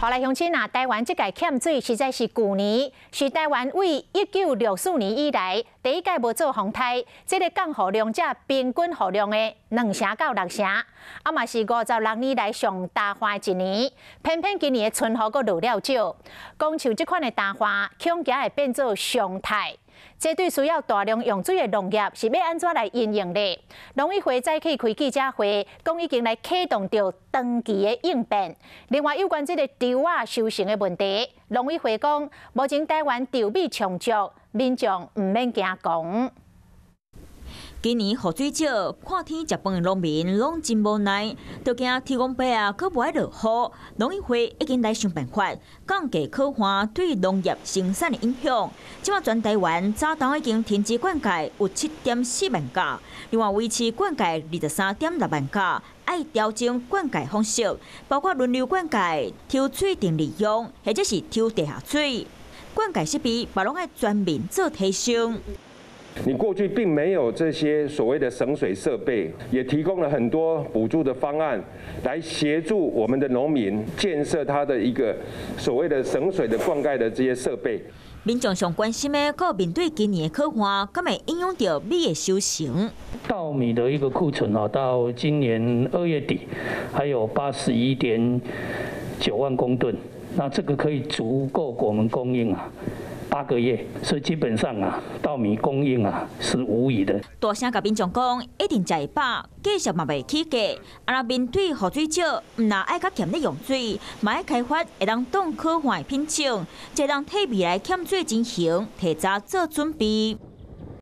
后来乡亲啊，台湾这届欠水实在是去年是台湾为1964年以来第一届无做洪台，这个降雨量才平均雨量的2成到6成，啊嘛是56年来上大旱一年。偏偏今年的春雨阁落了少，讲像这款的大旱，恐惊会变做常态。 这对需要大量用水的农业是要安怎来运用呢？农委会早起开记者会，讲已经来启动着长期的应变。另外，有关这个稻啊收成的问题，农委会讲，目前台湾稻米充足，民众唔免惊讲。 今年雨水少，看天食饭的农民拢真无奈，就惊天公伯啊，可不爱落雨。农委会已经来想办法降低可旱对农业生产的影响。即马全台湾早冬已经停止灌溉有7.4万甲，另外维持灌溉23.6万甲，爱调整灌溉方式，包括轮流灌溉、抽水定利用，或者是抽地下水。灌溉设备嘛拢爱全面做提升。 你过去并没有这些所谓的省水设备，也提供了很多补助的方案，来协助我们的农民建设他的一个所谓的省水的灌溉的这些设备。民众上关心的，搁面对今年的可旱，敢会影响到米的收成？稻米的一个库存啊，到今年2月底还有81.9万公吨，那这个可以足够我们供应啊。 8个月，所以基本上啊，稻米供应啊是无疑的。大声甲民众讲，一定食会饱，继续嘛袂起价。啊，若面对雨水少，唔那爱较欠咧用水，嘛爱开发会当挡可旱的品种，才当替未来欠水情形提早做准备。